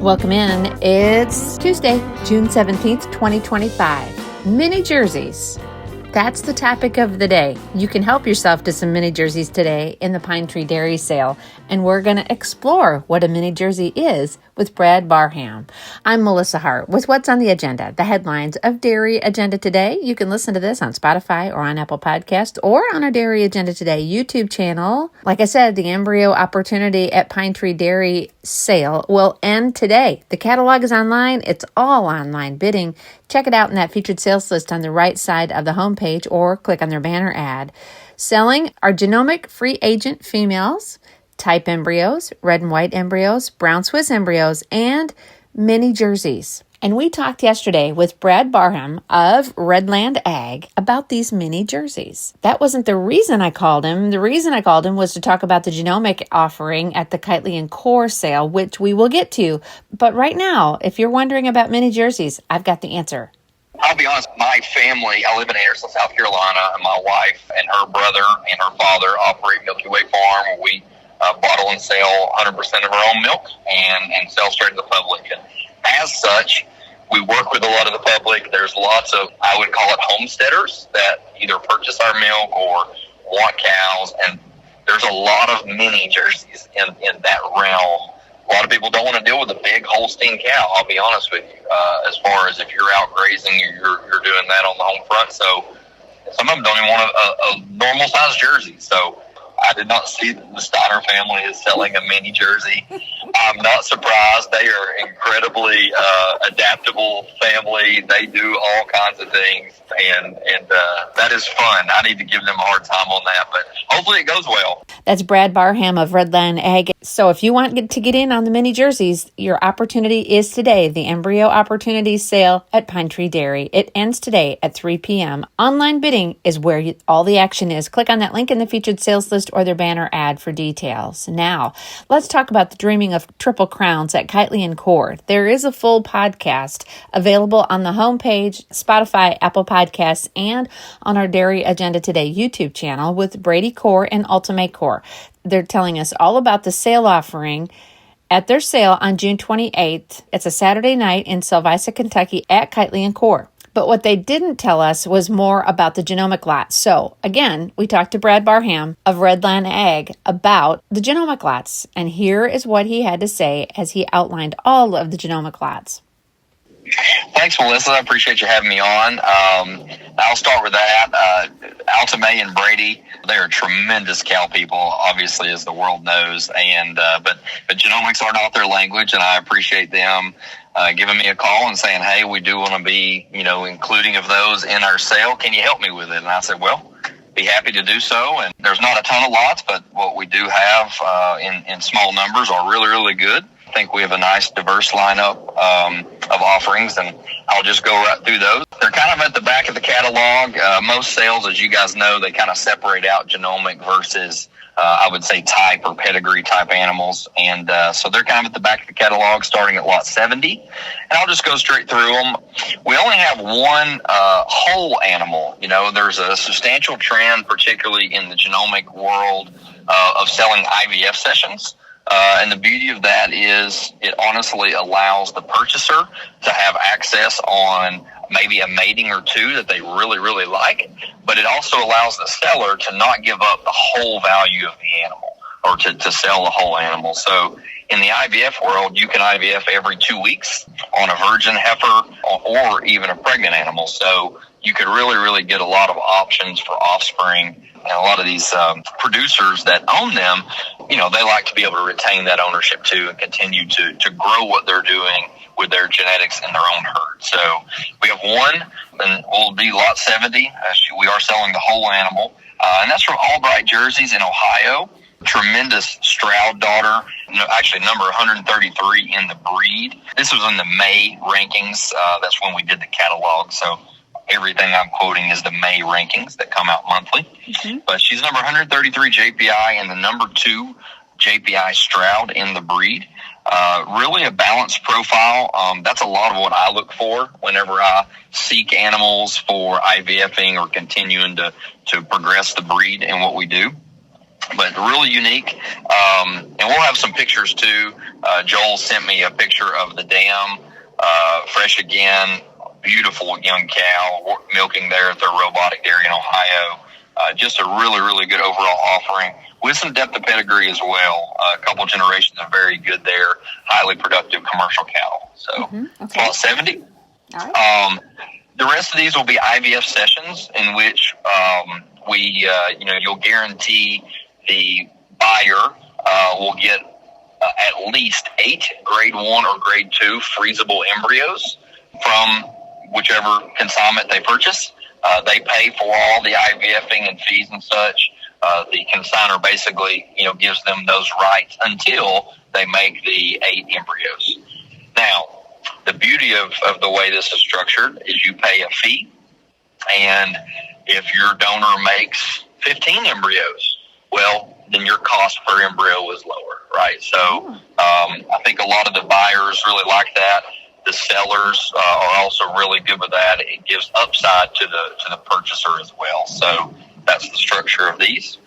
Welcome in. It's Tuesday, June 17th, 2025. Mini jerseys. That's the topic of the day. You can help yourself to some mini jerseys today in the Pine Tree Dairy sale, and we're going to explore what a mini jersey is with Brad Barham. I'm Melissa Hart with what's on the agenda, the headlines of Dairy Agenda Today. You can listen to this on Spotify or on Apple Podcasts or on our Dairy Agenda Today YouTube channel. Like I said, the Embryo Opportunity at Pine Tree Dairy sale will end today. The catalog is online. It's all online bidding. Check it out in that featured sales list on the right side of the homepage or click on their banner ad. Selling are Genomic free agent females, type embryos, red and white embryos, brown Swiss embryos, and mini jerseys. And we talked yesterday with Brad Barham of Redland Ag about these mini jerseys. That wasn't the reason I called him. The reason I called him was to talk about the Genomic offering at the Keightley Core sale, which we will get to. But right now, if you're wondering about mini jerseys, I've got the answer. I'll be honest, my family, I live in Anderson, South Carolina, and my wife and her brother and her father operate Milky Way Farm, where we bottle and sell 100% of our own milk and sell straight to the public. And as such, we work with a lot of the public. There's lots of, I would call it homesteaders that either purchase our milk or want cows. And there's a lot of mini jerseys in that realm. A lot of people don't want to deal with a big Holstein cow, I'll be honest with you, as far as if you're out grazing, you're doing that on the home front. So some of them don't even want a normal size jersey. So I did not see that the Steiner family is selling a mini jersey. I'm not surprised. They are incredibly adaptable family. They do all kinds of things, and that is fun. I need to give them a hard time on that, but hopefully it goes well. That's Brad Barham of Redland Ag. So if you want to get in on the mini jerseys, your opportunity is today, the Embryo Opportunity Sale at Pine Tree Dairy. It ends today at 3 p.m. Online bidding is where all the action is. Click on that link in the featured sales list or their banner ad for details. Now, let's talk about the dreaming of Triple Crowns at Keightley Core. There is a full podcast available on the homepage, Spotify, Apple Podcasts, and on our Dairy Agenda Today YouTube channel with Brady Core and Ultimate Core. They're telling us all about the sale offering at their sale on June 28th. It's a Saturday night in Salvisa, Kentucky at Keightley Core. But what they didn't tell us was more about the Genomic lots. So again, we talked to Brad Barham of Redland Ag about the Genomic lots. And here is what he had to say as he outlined all of the Genomic lots. Thanks, Melissa. I appreciate you having me on. I'll start with that. Alta May and Brady, they are tremendous cow people, obviously, as the world knows. And but genomics are not their language, and I appreciate them giving me a call and saying, "Hey, we do want to be, including of those in our sale. Can you help me with it?" And I said, "Well, be happy to do so." And there's not a ton of lots, but what we do have in small numbers are really, really good. I think we have a nice, diverse lineup of offerings, and I'll just go right through those. They're kind of at the back of the catalog. Most sales, as you guys know, they kind of separate out genomic versus, I would say, type or pedigree type animals. And so they're kind of at the back of the catalog, starting at lot 70. And I'll just go straight through them. We only have one whole animal. There's a substantial trend, particularly in the genomic world, of selling IVF sessions. And the beauty of that is it honestly allows the purchaser to have access on maybe a mating or two that they really, really like, but it also allows the seller to not give up the whole value of the animal or to sell the whole animal. So in the IVF world, you can IVF every 2 weeks on a virgin heifer or even a pregnant animal. So you could really, really get a lot of options for offspring. And a lot of these producers that own them, they like to be able to retain that ownership too and continue to grow what they're doing with their genetics in their own herd. So we have one, and we'll be lot 70. We are selling the whole animal. And that's from Albright Jerseys in Ohio. Tremendous Stroud daughter, actually number 133 in the breed. This was in the May rankings. That's when we did the catalog. So everything I'm quoting is the May rankings that come out monthly. Mm-hmm. But she's number 133 JPI and the number 2 JPI Stroud in the breed. Really a balanced profile. That's a lot of what I look for whenever I seek animals for IVFing or continuing to progress the breed in what we do. but really unique. And we'll have some pictures too. Joel sent me a picture of the dam, fresh again, beautiful young cow milking there at their robotic dairy in Ohio. Just a really, really good overall offering with some depth of pedigree as well. A couple generations of very good there, highly productive commercial cattle. So, Lot 70. All right. The rest of these will be IVF sessions in which you'll guarantee the buyer will get at least 8 grade 1 or grade 2 freezable embryos from whichever consignment they purchase. They pay for all the IVFing and fees and such. The consignor basically, gives them those rights until they make the 8 embryos. Now, the beauty of the way this is structured is you pay a fee, and if your donor makes 15 embryos, well, then your cost per embryo is lower, right? So I think a lot of the buyers really like that. The sellers are also really good with that. It gives upside to the purchaser as well. So that's the structure of these.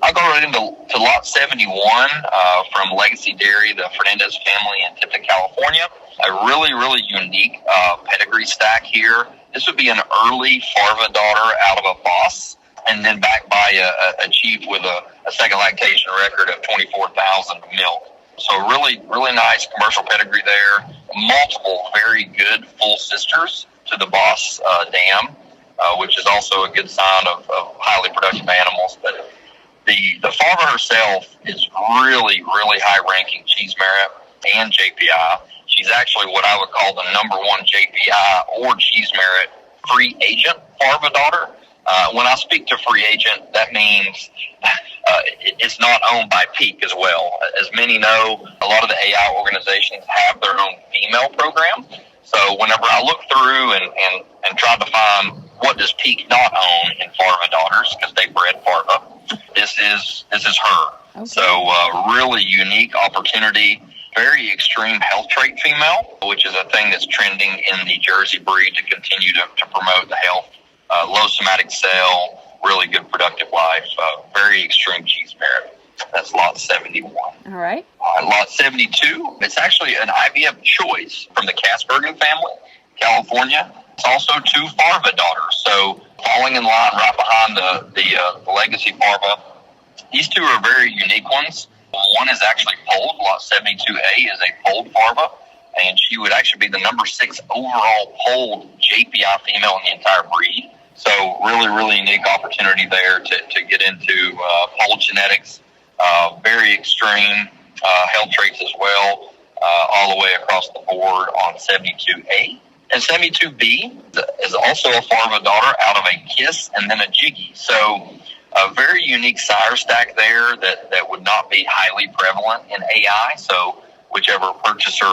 I'll go right into Lot 71 from Legacy Dairy, the Fernandez family in Tipton, California. A really, really unique pedigree stack here. This would be an early Farva daughter out of a boss, and then backed by a chief with a second lactation record of 24,000 milk. So really, really nice commercial pedigree there. Multiple very good full sisters to the boss dam, which is also a good sign of highly productive animals. But the Farva herself is really, really high-ranking cheese merit and JPI. She's actually what I would call the number 1 JPI or cheese merit free agent Farva daughter. When I speak to free agent, that means it's not owned by Peak as well. As many know, a lot of the AI organizations have their own female program. So whenever I look through and try to find what does Peak not own in Farva daughters, because they bred Farva, this is her. Okay. So really unique opportunity. Very extreme health trait female, which is a thing that's trending in the Jersey breed to continue to promote the health. Low somatic cell, really good productive life, very extreme cheese merit. That's Lot 71. All right. Lot 72, it's actually an IVF choice from the Kasbergen family, California. It's also 2 Farva daughters, so falling in line right behind the legacy Farva. These 2 are very unique ones. One is actually polled. Lot 72A is a polled Farva, and she would actually be the number 6 overall polled JPI female in the entire breed. So really, really unique opportunity there to get into polled genetics. Very extreme health traits as well, all the way across the board on 72A. And 72B is also a Farva daughter out of a Kiss and then a Jiggy. So a very unique sire stack there that would not be highly prevalent in AI. So whichever purchaser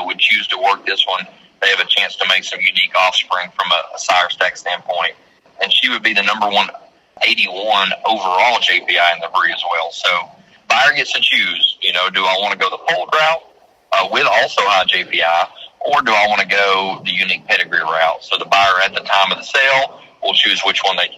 would choose to work this one, they have a chance to make some unique offspring from a sire stack standpoint. And she would be the number 181 overall JPI in the breed as well. So buyer gets to choose, do I want to go the polled route with also high JPI, or do I want to go the unique pedigree route? So the buyer at the time of the sale will choose which one they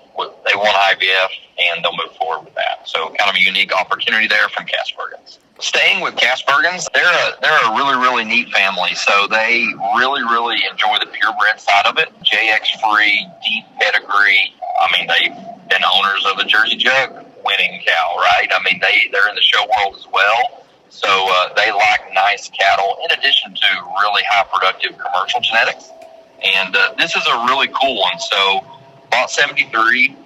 want IVF, and they'll move forward with that. So kind of a unique opportunity there from Kasbergens. Staying with Kasbergens, they're a really, really neat family. So they really, really enjoy the purebred side of it. JX-free, deep pedigree. I mean, they've been owners of the Jersey Jug winning cow, right? I mean, they're in the show world as well. So they like nice cattle in addition to really high productive commercial genetics. And this is a really cool one. So Lot 73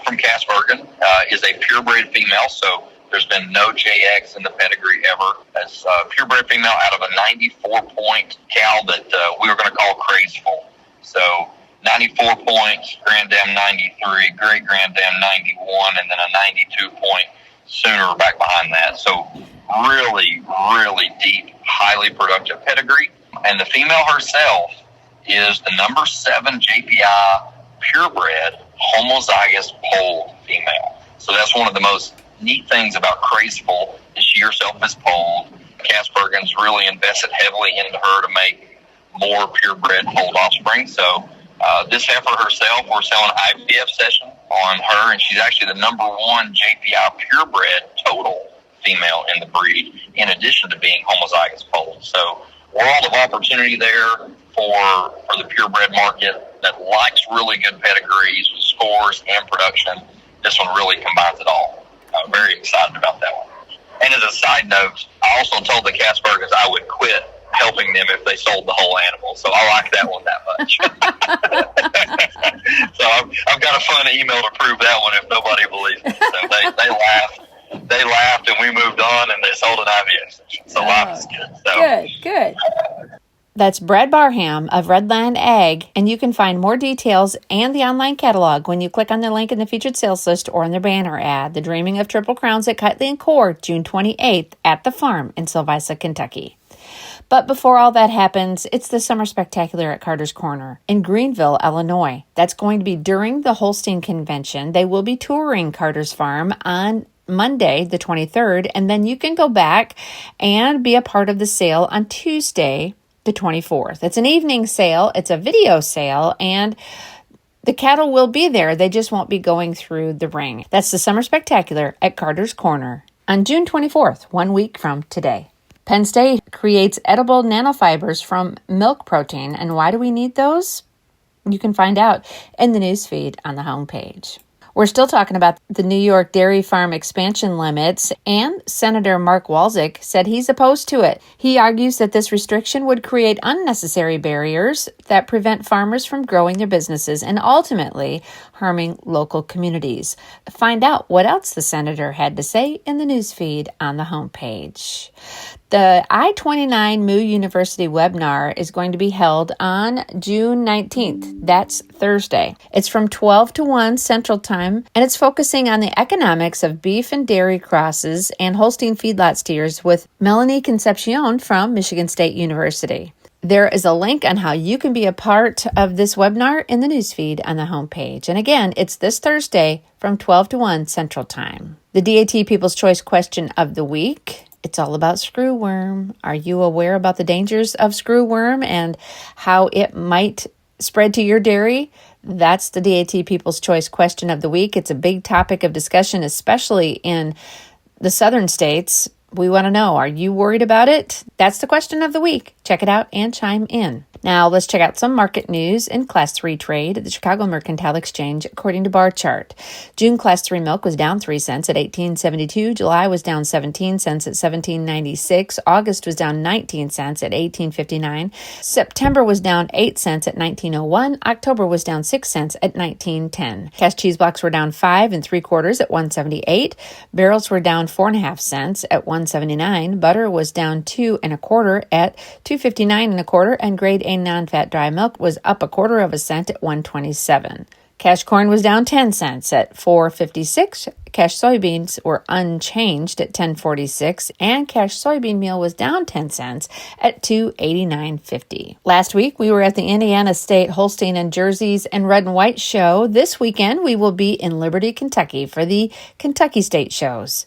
from Kasbergen is a purebred female. So there's been no JX in the pedigree ever. It's a purebred female out of a 94-point cow that we were going to call Crazeful. So 94 points, Grand Dam 93, Great Grand Dam 91, and then a 92-point Sooner back behind that. So really, really deep, highly productive pedigree. And the female herself is the number 7 JPI purebred homozygous polled female. So that's one of the most neat things about Crazeful is she herself is polled. Kasbergen's really invested heavily into her to make more purebred polled offspring. So This heifer herself, we're selling an IVF session on her, and she's actually the number one JPI purebred total female in the breed, in addition to being homozygous polled. So world of opportunity there for the purebred market that likes really good pedigrees with scores and production. This one really combines it all. I'm very excited about that one. And as a side note, I also told the Casburgers I would quit helping them if they sold the whole animal. So I like that one that much. So I've got a fun email to prove that one if nobody believes me. So they laughed and we moved on and they sold an IVF session. So life is good. So, Good. That's Brad Barham of Redland Ag, and you can find more details and the online catalog when you click on the link in the featured sales list or in their banner ad. The Dreaming of Triple Crowns at Keightley Core, June 28th at the farm in Sylvissa, Kentucky. But before all that happens, it's the Summer Spectacular at Carter's Corner in Greenville, Illinois. That's going to be during the Holstein Convention. They will be touring Carter's Farm on Monday, the 23rd, and then you can go back and be a part of the sale on Tuesday, the 24th. It's an evening sale. It's a video sale, and the cattle will be there. They just won't be going through the ring. That's the Summer Spectacular at Carter's Corner on June 24th, 1 week from today. Penn State creates edible nanofibers from milk protein. And why do we need those? You can find out in the newsfeed on the homepage. We're still talking about the New York dairy farm expansion limits, and Senator Mark Walczyk said he's opposed to it. He argues that this restriction would create unnecessary barriers that prevent farmers from growing their businesses and ultimately harming local communities. Find out what else the senator had to say in the newsfeed on the homepage. The I-29 Moo University webinar is going to be held on June 19th. That's Thursday. It's from 12 to 1 Central Time, and it's focusing on the economics of beef and dairy crosses and Holstein feedlot steers with Melanie Concepcion from Michigan State University. There is a link on how you can be a part of this webinar in the newsfeed on the homepage. And again, it's this Thursday from 12 to 1 Central Time. The DAT People's Choice question of the week. It's all about screwworm. Are you aware about the dangers of screwworm and how it might spread to your dairy? That's the DAT People's Choice question of the week. It's a big topic of discussion, especially in the southern states. We want to know, are you worried about it? That's the question of the week. Check it out and chime in. Now, let's check out some market news in Class 3 trade at the Chicago Mercantile Exchange according to Bar Chart. June Class 3 milk was down 3 cents at $18.72. July was down 17 cents at $17.96. August was down 19 cents at $18.59. September was down 8 cents at $19.01. October was down 6 cents at $19.10. Cash cheese blocks were down 5 3/4 at $1.78. Barrels were down 4 1/2 cents at $1.79. Butter was down 2 1/4 at $2.59 1/4, and grade A non-fat dry milk was up 1/4 cent at $1.27. Cash corn was down 10 cents at $4.56. Cash soybeans were unchanged at $10.46, and cash soybean meal was down 10 cents at $2.89.50. Last week, we were at the Indiana State Holstein and Jerseys and Red and White show. This weekend, we will be in Liberty, Kentucky for the Kentucky State shows.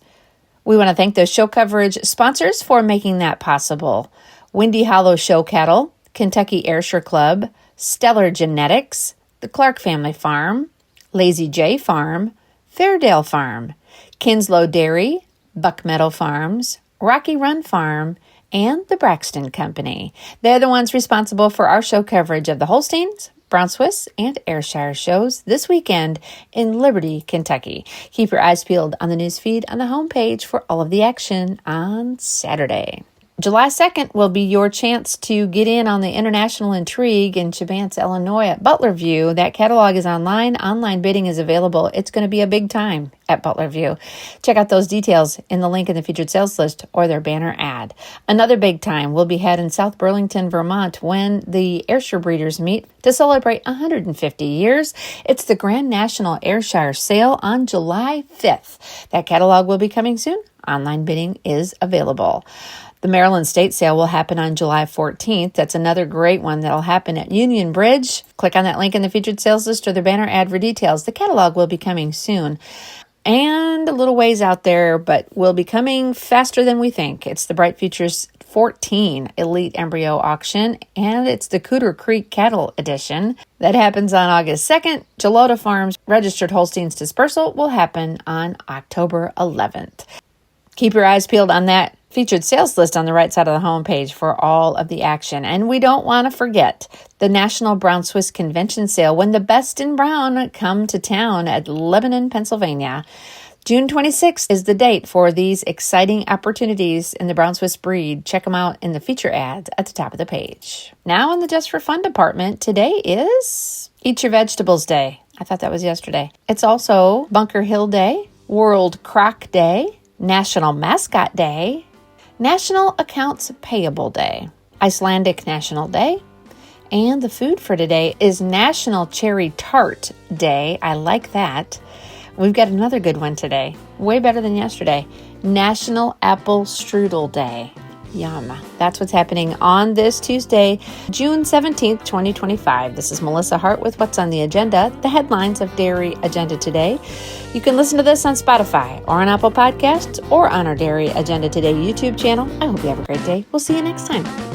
We want to thank those show coverage sponsors for making that possible. Windy Hollow Show Cattle, Kentucky Ayrshire Club, Stellar Genetics, the Clark Family Farm, Lazy J Farm, Fairdale Farm, Kinslow Dairy, Buck Meadow Farms, Rocky Run Farm, and the Braxton Company. They're the ones responsible for our show coverage of the Holsteins, Brown Swiss, and Ayrshire shows this weekend in Liberty, Kentucky. Keep your eyes peeled on the newsfeed on the homepage for all of the action on Saturday. July 2nd will be your chance to get in on the International Intrigue in Chibance, Illinois at Butler View. That catalog is online. Online bidding is available. It's going to be a big time at Butler View. Check out those details in the link in the featured sales list or their banner ad. Another big time will be had in South Burlington, Vermont when the Ayrshire breeders meet to celebrate 150 years. It's the Grand National Ayrshire Sale on July 5th. That catalog will be coming soon. Online bidding is available. The Maryland State Sale will happen on July 14th. That's another great one that'll happen at Union Bridge. Click on that link in the featured sales list or the banner ad for details. The catalog will be coming soon. and a little ways out there, but will be coming faster than we think. It's the Bright Futures 14 Elite Embryo Auction, and it's the Cooter Creek Cattle Edition. That happens on August 2nd. Gelota Farms Registered Holsteins Dispersal will happen on October 11th. Keep your eyes peeled on that featured sales list on the right side of the homepage for all of the action. And we don't want to forget the National Brown Swiss Convention Sale, when the best in brown come to town at Lebanon, Pennsylvania. June 26th is the date for these exciting opportunities in the Brown Swiss breed. Check them out in the feature ads at the top of the page. Now in the Just for Fun department, today is Eat Your Vegetables Day. I thought that was yesterday. It's also Bunker Hill Day, World Croc Day, National Mascot Day, National Accounts Payable Day, Icelandic National Day, and the food for today is National Cherry Tart Day. I like that. We've got another good one today, way better than yesterday. National Apple Strudel Day. Yum. That's what's happening on this Tuesday, June 17th, 2025. This is Melissa Hart with What's on the Agenda, the headlines of Dairy Agenda Today. You can listen to this on Spotify or on Apple Podcasts or on our Dairy Agenda Today YouTube channel. I hope you have a great day. We'll see you next time.